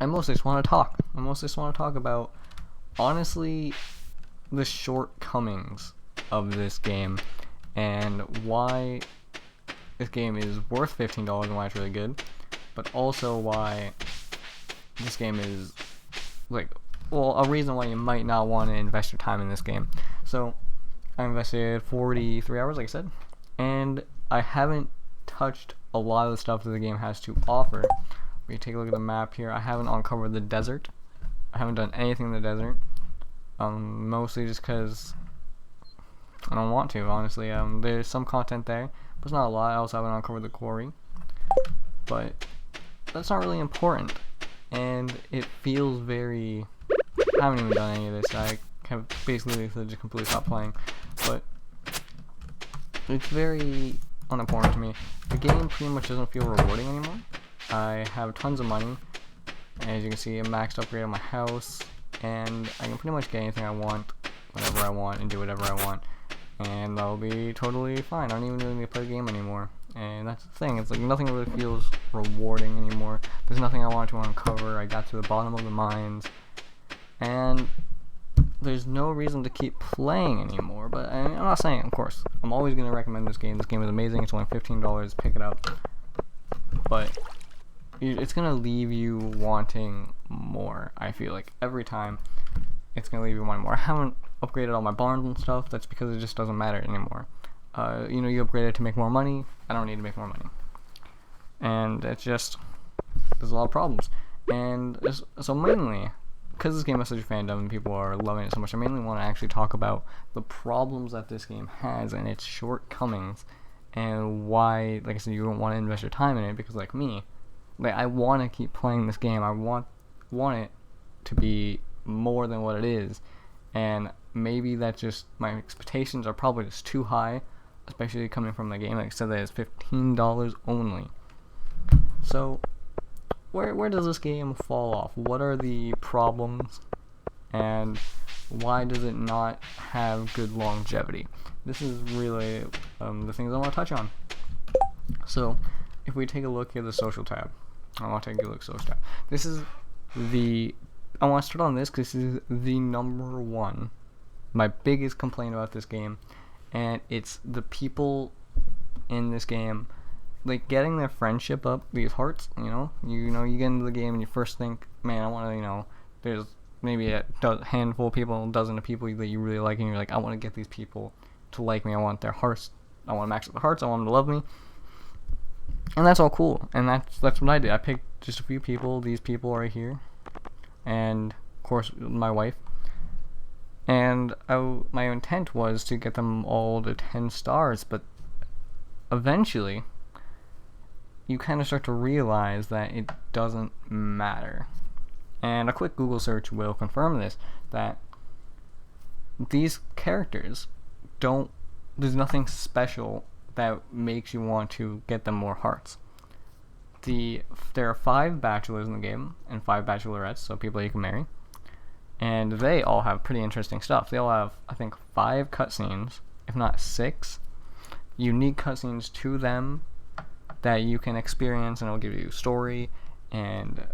I mostly just want to talk. I mostly just want to talk about, honestly, the shortcomings of this game and why this game is worth $15 and why it's really good, but also why this game is, like, well, a reason why you might not want to invest your time in this game. So, I invested 43 hours, like I said, and I haven't touched a lot of the stuff that the game has to offer. We take a look at the map here. I haven't uncovered the desert. I haven't done anything in the desert. Mostly just because I don't want to, honestly. There's some content there, but it's not a lot. I also haven't uncovered the quarry, but that's not really important. And it feels very... I haven't even done any of this. I have basically just completely stopped playing, but it's very unimportant to me. The game pretty much doesn't feel rewarding anymore. I have tons of money. As you can see, a maxed upgrade on my house, and I can pretty much get anything I want, whenever I want, and do whatever I want, and that'll be totally fine. I don't even really need to play the game anymore, and that's the thing. It's like nothing really feels rewarding anymore. There's nothing I want to uncover. I got to the bottom of the mines, and there's no reason to keep playing anymore. But I'm not saying, of course, I'm always going to recommend this game. This game is amazing. It's only $15. Pick it up. But it's going to leave you wanting more. I feel like every time it's going to leave you wanting more. I haven't upgraded all my barns and stuff. That's because it just doesn't matter anymore. You upgrade it to make more money. I don't need to make more money. And it's just, there's a lot of problems. And so mainly, because this game has such a fandom and people are loving it so much, I mainly want to actually talk about the problems that this game has and its shortcomings, and why, like I said, you don't want to invest your time in it, because like me, like, I want to keep playing this game. I want it to be more than what it is, and maybe that's just, my expectations are probably just too high, especially coming from the game. Like I said, that is $15 only. So where does this game fall off? What are the problems, and why does it not have good longevity? This is really the things I want to touch on. So if we take a look at the social tab, I want to take a look at the social tab. This is I want to start on this because this is the number one, my biggest complaint about this game, and it's the people in this game, like, getting their friendship up, these hearts, you get into the game and you first think, man, I want to, there's maybe a handful of people, a dozen of people that you really like, and you're like, I want to get these people to like me, I want their hearts, I want to max up the hearts, I want them to love me, and that's all cool, and that's what I did. I picked just a few people, these people right here, and of course my wife, and my intent was to get them all to 10 stars, but eventually you kind of start to realize that it doesn't matter. And a quick Google search will confirm this, that these characters there's nothing special that makes you want to get them more hearts. There are 5 bachelors in the game, and 5 bachelorettes, so people you can marry. And they all have pretty interesting stuff. They all have, I think, 5 cutscenes, if not 6, unique cutscenes to them that you can experience, and it'll give you story and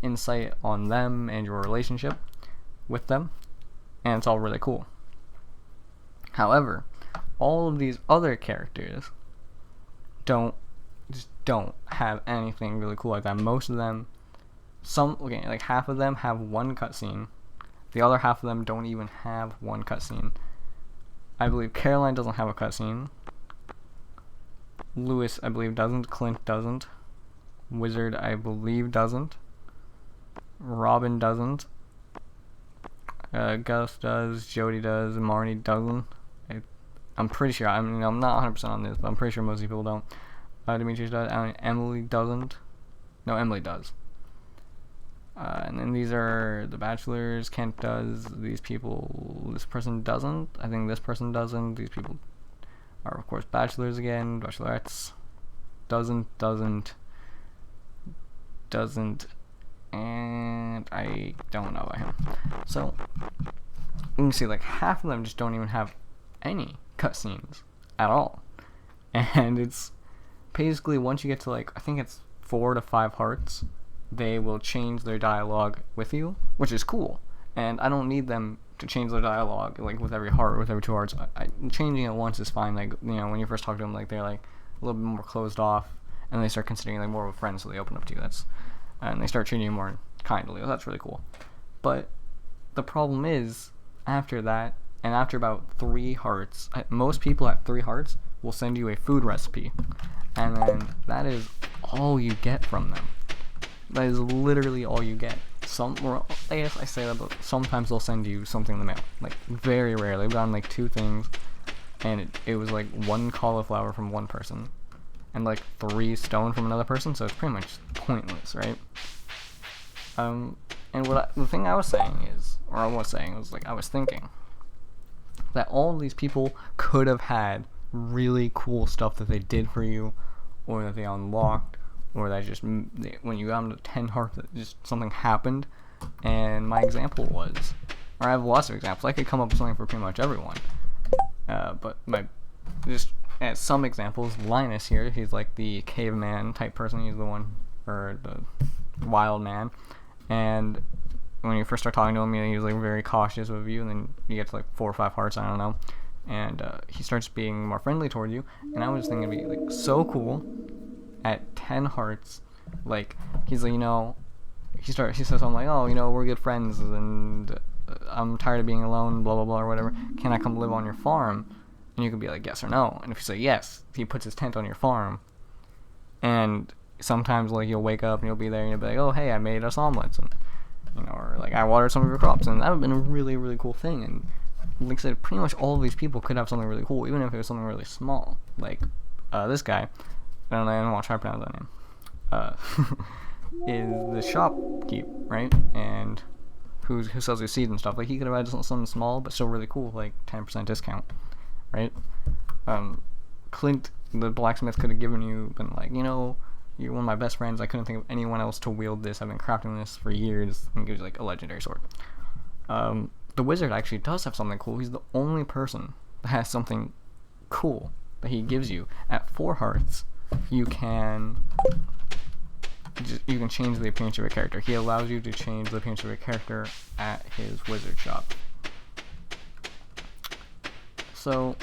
insight on them and your relationship with them, and it's all really cool. However, all of these other characters don't have anything really cool like that. Most of them, like half of them have 1 cutscene. The other half of them don't even have 1 cutscene. I believe Caroline doesn't have a cutscene. Lewis, I believe, doesn't. Clint doesn't. Wizard, I believe, doesn't. Robin doesn't. Gus does. Jody does. Marnie doesn't. I'm pretty sure. I'm not 100% on this, but I'm pretty sure most people don't. Demetrius does. Emily doesn't. No, Emily does. And then these are the bachelors. Kent does. These people. This person doesn't. I think this person doesn't. These people are, of course, bachelors again. Bachelorettes. Doesn't, and I don't know about him. So you can see, like, half of them just don't even have any cutscenes at all. And it's basically, once you get to, like, I think it's 4 to 5 hearts, they will change their dialogue with you, which is cool. And I don't need them to change their dialogue like with every heart, with every 2 hearts. Changing it once is fine. Like, you know, when you first talk to them, like they're like a little bit more closed off, and they start considering like more of a friend, so they open up to you. And they start treating you more kindly. That's really cool. But the problem is, after that, and after about 3 hearts, most people at 3 hearts will send you a food recipe, and then that is all you get from them. That is literally all you get. I guess I say that, but sometimes they'll send you something in the mail. Like, very rarely. I've gotten like 2 things, and it was like 1 cauliflower from one person, and like 3 stone from another person, so it's pretty much pointless, right? And the thing I was saying was like, I was thinking that all of these people could have had really cool stuff that they did for you, or that they unlocked, or that just, when you got them to 10 hearts, that just something happened. And my example was, or I have lots of examples, I could come up with something for pretty much everyone, but as some examples, Linus here, he's like the caveman type person, he's the one, or the wild man, and when you first start talking to him, he's like very cautious of you, and then you get to like 4 or 5 hearts, I don't know, and he starts being more friendly toward you, and I was thinking it'd be like so cool at 10 hearts, like, he's like, you know, he says something like, oh, you know, we're good friends, and I'm tired of being alone, blah blah blah, or whatever, can I come live on your farm? And you can be like, yes or no, and if you say yes, he puts his tent on your farm, and sometimes like you'll wake up and you'll be there and you'll be like, oh hey, I made us omelets, and you know, or like I watered some of your crops, and that would have been a really, really cool thing. And like I said, pretty much all of these people could have something really cool, even if it was something really small. Like this guy, I don't want to try to pronounce that name, is the shopkeep, right? And who sells your seeds and stuff. Like, he could have had something small but still really cool, like 10% discount, right? Clint, the blacksmith, could have been like, you know, you're one of my best friends, I couldn't think of anyone else to wield this, I've been crafting this for years, and gives you like a legendary sword. The wizard actually does have something cool. He's the only person that has something cool that he gives you. At 4 hearts, you can change the appearance of your character. He allows you to change the appearance of your character at his wizard shop. So,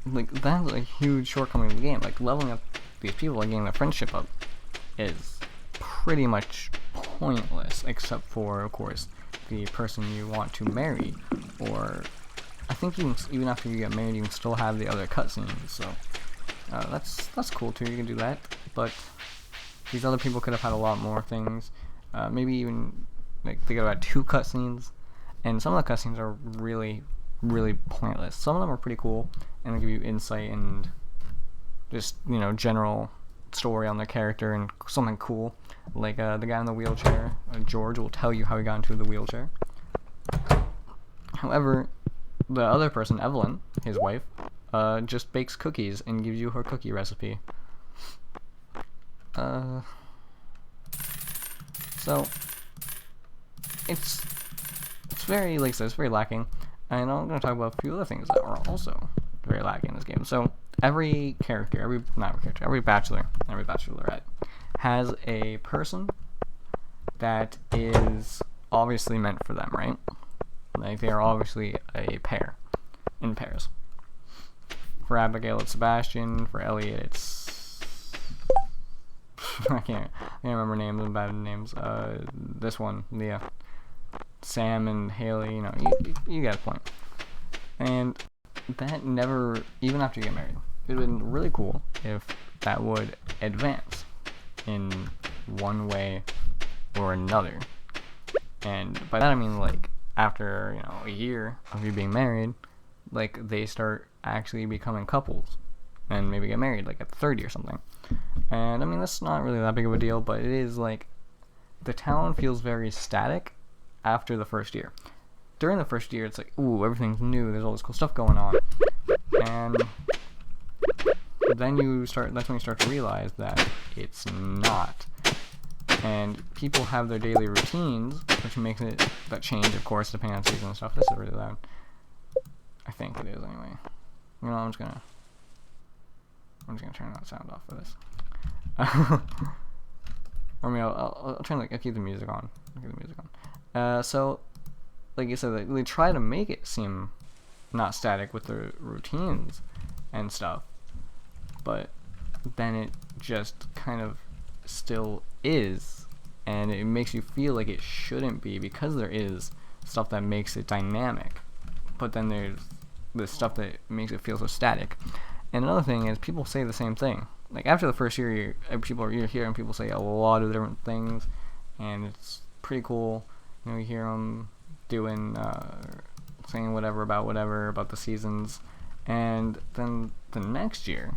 like, that's a huge shortcoming of the game. Like, leveling up these people, like getting their friendship up, is pretty much pointless, except for, of course, the person you want to marry. Or, I think even after you get married, you can still have the other cutscenes. So, that's cool too. You can do that, but these other people could have had a lot more things. Maybe even like they could have had 2 cutscenes, and some of the cutscenes are really, really pointless. Some of them are pretty cool, and they give you insight and just, you know, general story on their character and something cool. Like the guy in the wheelchair, George, will tell you how he got into the wheelchair. However, the other person, Evelyn, his wife, just bakes cookies and gives you her cookie recipe. So it's very, like I said, it's very lacking. And I'm going to talk about a few other things that are also very lacking in this game. So every bachelor, every bachelorette has a person that is obviously meant for them, right? Like, they are obviously a pair, in pairs. For Abigail, it's Sebastian. For Elliot, it's I can't remember names and bad names. This one, Leah, Sam, and Haley. You know, you get the point. And that never, even after you get married, it would have been really cool if that would advance in one way or another. And by that I mean, like, after, you know, a year of you being married, like, they start actually becoming couples and maybe get married like at 30 or something. And I mean, that's not really that big of a deal, but it is, like, the town feels very static after the first year. During the first year, it's like, ooh, everything's new, there's all this cool stuff going on. And then that's when you start to realize that it's not. And people have their daily routines, which makes it, that change, of course, depending on season and stuff. This is really loud. I think it is, anyway. You know, I'm just gonna turn that sound off for this. Or I mean, I'll try and I'll keep the music on. So, like you said, they try to make it seem not static with the routines and stuff, but then it just kind of still is, and it makes you feel like it shouldn't be, because there is stuff that makes it dynamic, but then there's the stuff that makes it feel so static. And another thing is, people say the same thing. Like, after the first year, you're hearing people say a lot of different things, and it's pretty cool. You hear them doing, saying whatever about the seasons, and then the next year,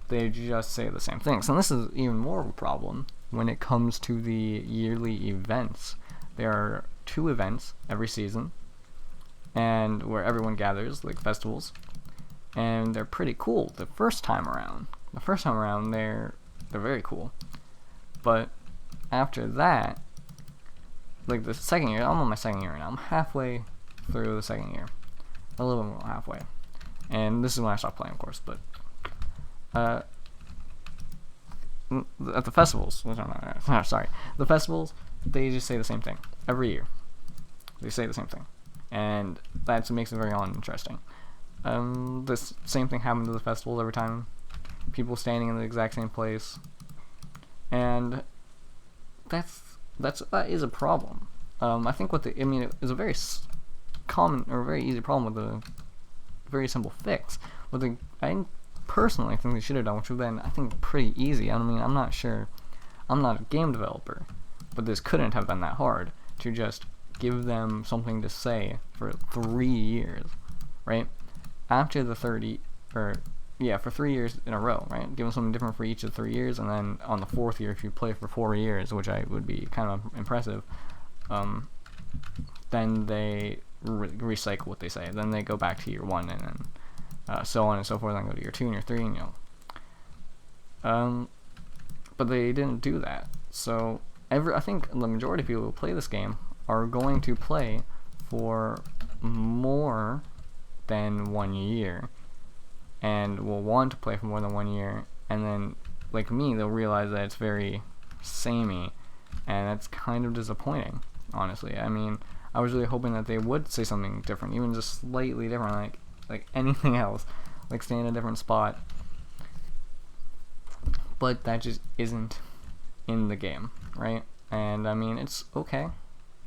they just say the same things. And this is even more of a problem when it comes to the yearly events. There are 2 events every season, and where everyone gathers, like festivals, and they're pretty cool the first time around. They're very cool, but after that, like the second year, I'm on my second year right now. I'm halfway through the second year, a little bit more halfway, and this is when I stopped playing, of course. But at the festivals, the festivals, they just say the same thing every year. They say the same thing, and that makes it very uninteresting. This same thing happens at the festivals every time. People standing in the exact same place, and that is a problem. I think it is a very common or very easy problem with a very simple fix. I personally think they should have done, which would have been, I think, pretty easy. I mean, I'm not sure. I'm not a game developer, but this couldn't have been that hard to just give them something to say for 3 years, right? After the 30, for 3 years in a row, right? Give them something different for each of the 3 years, and then on the 4th year, if you play for 4 years, which would be kind of impressive, then they recycle what they say. Then they go back to year 1, and then so on and so forth. Then go to year 2 and year 3, and but they didn't do that. So I think the majority of people who play this game are going to play for more than 1 year, and will want to play for more than 1 year, and then, like me, they'll realize that it's very samey, and that's kind of disappointing, honestly. I mean, I was really hoping that they would say something different, even just slightly different, like anything else, like stay in a different spot, but that just isn't in the game, right? And I mean, it's okay.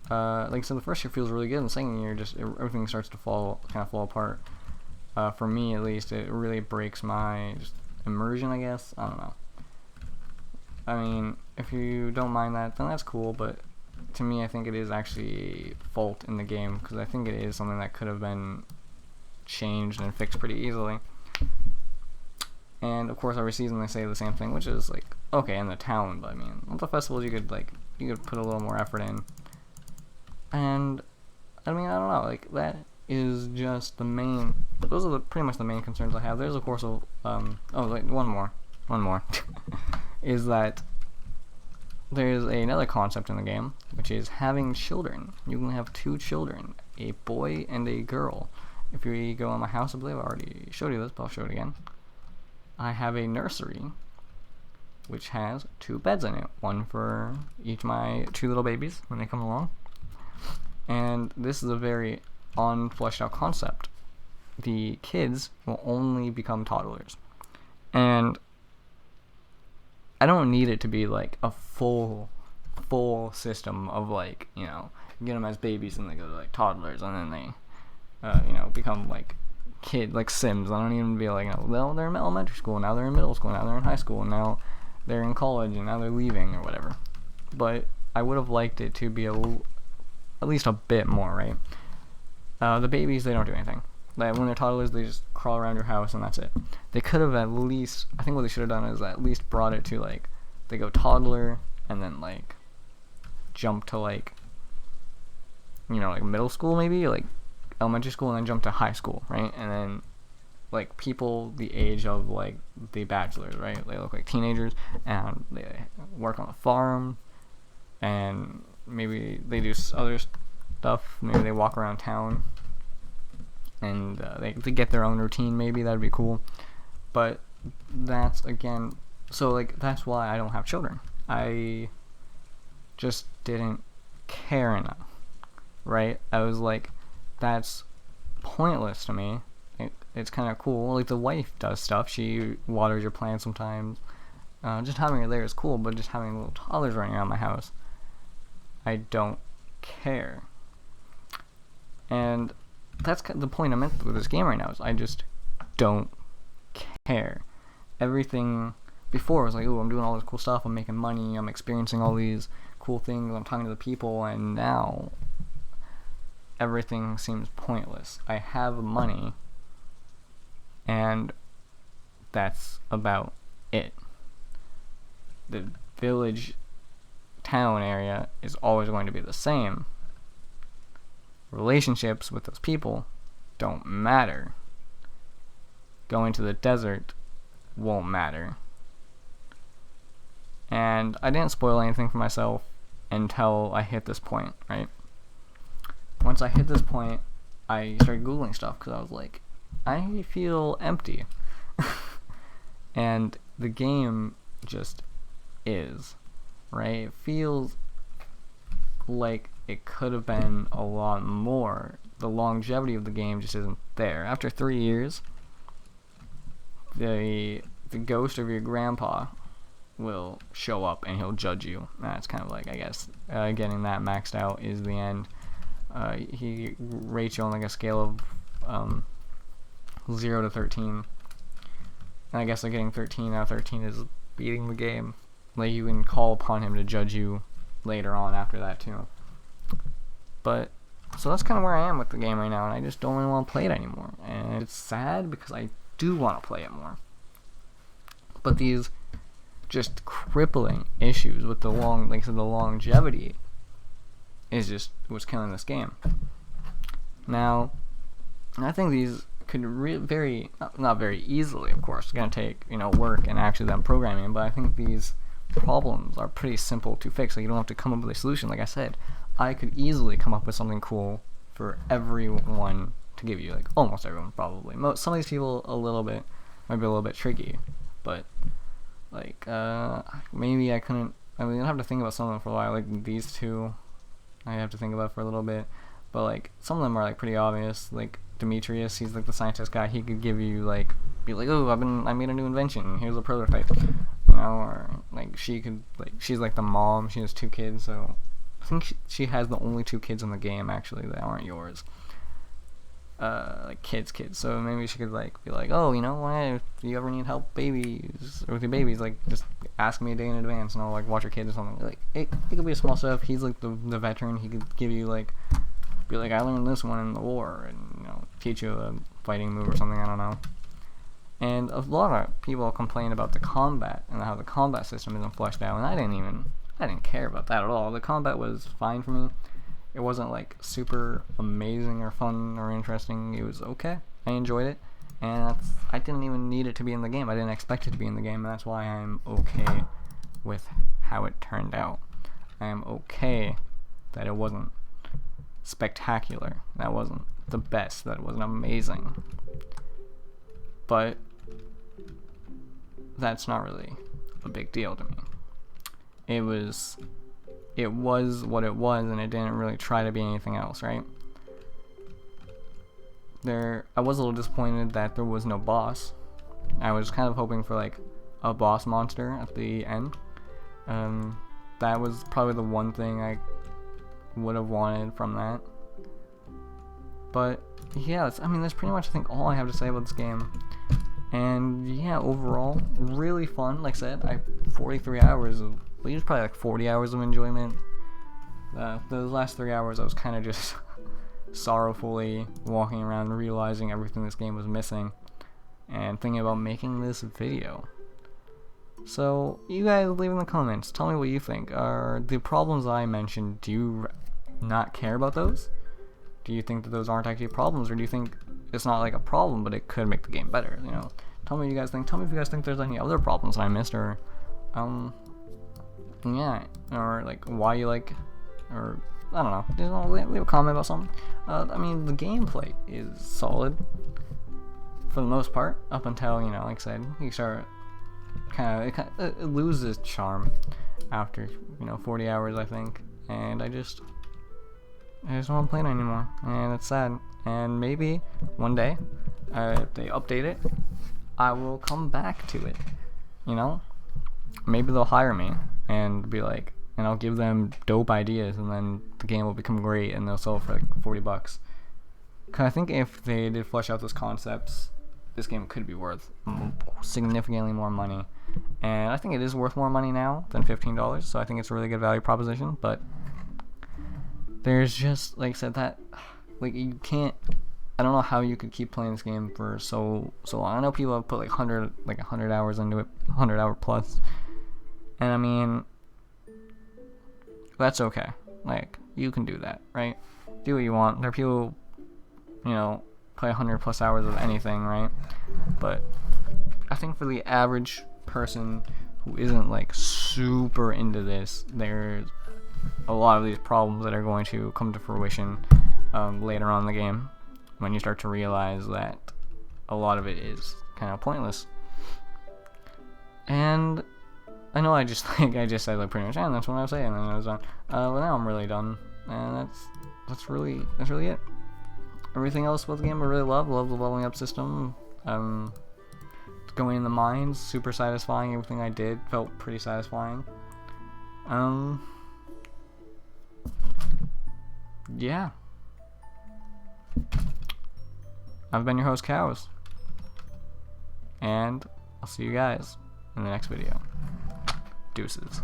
Like I said, the first year feels really good, and the second year, just everything starts to fall apart. For me, at least, it really breaks my immersion, I guess. I don't know. I mean, if you don't mind that, then that's cool, but to me, I think it is actually a fault in the game, because I think it is something that could have been changed and fixed pretty easily. And of course, every season they say the same thing, which is like, okay, in the town, but I mean, with the festivals, you could put a little more effort in. And I mean, I don't know, like, that is just those are pretty much the main concerns I have. There's of course one more is that there's another concept in the game, which is having children. You can have 2 children, a boy and a girl. If you go on my house, I believe I already showed you this, but I'll show it again. I have a nursery which has 2 beds in it, one for each of my 2 little babies when they come along. And this is a very unfleshed out concept. The kids will only become toddlers, and I don't need it to be like a full system of, like, get them as babies and they go to like toddlers, and then they become like like Sims. I don't even be like, they're in elementary school, now they're in middle school, now they're in high school, and now they're in college, and now they're leaving or whatever. But I would have liked it to be at least a bit more, right? The babies, they don't do anything. Like, when they're toddlers, they just crawl around your house, and that's it. They could have at least, I think what they should have done is at least brought it to, like, they go toddler, and then, like, jump to, like, like middle school, maybe, like elementary school, and then jump to high school, right? And then, like, people the age of, like, the bachelors, right? They look like teenagers, and they work on the farm, and maybe they do other stuff. Maybe they walk around town, and they get their own routine. Maybe that'd be cool. But that's, again, so, like, that's why I don't have children. I just didn't care enough, right? I was like, that's pointless to me. It's kind of cool. Like, the wife does stuff. She waters your plants sometimes. Just having her there is cool, but just having little toddlers running around my house, I don't care. And that's the point I'm at with this game right now, is I just don't care. Everything before was like, oh, I'm doing all this cool stuff, I'm making money, I'm experiencing all these cool things, I'm talking to the people, and now everything seems pointless. I have money, and that's about it. The village town area is always going to be the same. Relationships with those people don't matter. Going to the desert won't matter. And I didn't spoil anything for myself until I hit this point, right? Once I hit this point, I started Googling stuff because I was like, I feel empty. And the game just is, right? It feels like it could have been a lot more. The longevity of the game just isn't there. After 3 years, the ghost of your grandpa will show up and he'll judge you. That's kind of like, I guess, getting that maxed out is the end. He rates you on like a scale of 0 to 13. And I guess like getting 13 out of 13 is beating the game. Like, you can call upon him to judge you later on after that too. But so that's kind of where I am with the game right now, and I just don't really want to play it anymore. And it's sad because I do want to play it more. But these just crippling issues with the the longevity is just what's killing this game. Now, I think these could not very easily, of course, it's going to take, work and actually them programming, but I think these problems are pretty simple to fix. Like, you don't have to come up with a solution. Like I said, I could easily come up with something cool for everyone to give you, like almost everyone probably. Some of these people might be a little bit tricky, but like maybe I couldn't. I mean, I'd have to think about some of them for a while. Like these two, I have to think about for a little bit. But like some of them are like pretty obvious. Like Demetrius, he's like the scientist guy. He could give you be like, oh, I made a new invention. Here's a prototype. Or like she's like the mom. She has 2 kids, so I think she has the only 2 kids in the game actually that aren't yours. Like kids. So maybe she could be like, oh, why, if you ever need help with your babies, like just ask me a day in advance and I'll like watch your kids or something. Like it could be a small stuff. He's like the veteran. He could give you be like, I learned this one in the war, and teach you a fighting move or something. I don't know. And a lot of people complain about the combat and how the combat system isn't fleshed out, and I didn't care about that at all. The combat was fine for me. It wasn't like super amazing or fun or interesting. It was okay. I enjoyed it, and I didn't even need it to be in the game. I didn't expect it to be in the game, and that's why I'm okay with how it turned out. I am okay that it wasn't spectacular. That wasn't the best. That wasn't amazing. But that's not really a big deal to me. It was what it was, and it didn't really try to be anything else, right? I was a little disappointed that there was no boss. I was kind of hoping for like a boss monster at the end. That was probably the one thing I would have wanted from that. But yeah, that's pretty much I think all I have to say about this game. And yeah, overall, really fun. Like I said, 43 hours of, well, it was probably like 40 hours of enjoyment. Those last 3 hours I was kind of just sorrowfully walking around realizing everything this game was missing and thinking about making this video. So you guys leave in the comments, tell me what you think. Are the problems I mentioned, do you not care about those? Do you think that those aren't actually problems, or do you think it's not like a problem but it could make the game better? Tell me what you guys think. Tell me if you guys think there's any other problems that I missed, or yeah, or like why you like, or I don't know, just leave a comment about something. The gameplay is solid for the most part up until like I said, you start it loses charm after 40 hours, I think, and I just don't want to play it anymore, and it's sad. And maybe one day, if they update it, I will come back to it. Maybe they'll hire me and be like, and I'll give them dope ideas, and then the game will become great, and they'll sell it for like $40. Cause I think if they did flesh out those concepts, this game could be worth significantly more money. And I think it is worth more money now than $15, so I think it's a really good value proposition. But there's just, like I said, that you can't. I don't know how you could keep playing this game for so long. I know people have put like 100 hours into it, 100 hour plus, and I mean, that's okay. Like, you can do that, right? Do what you want. There are people, play 100 plus hours of anything, right? But I think for the average person who isn't like super into this, there's a lot of these problems that are going to come to fruition later on in the game, when you start to realize that a lot of it is kind of pointless. And I know I just said like pretty much, and that's what I was saying, and then I was done. But now I'm really done, and that's really it. Everything else about the game I really love the leveling up system. Going in the mines, super satisfying. Everything I did felt pretty satisfying. Yeah. I've been your host, cowZ, and I'll see you guys in the next video. Deuces.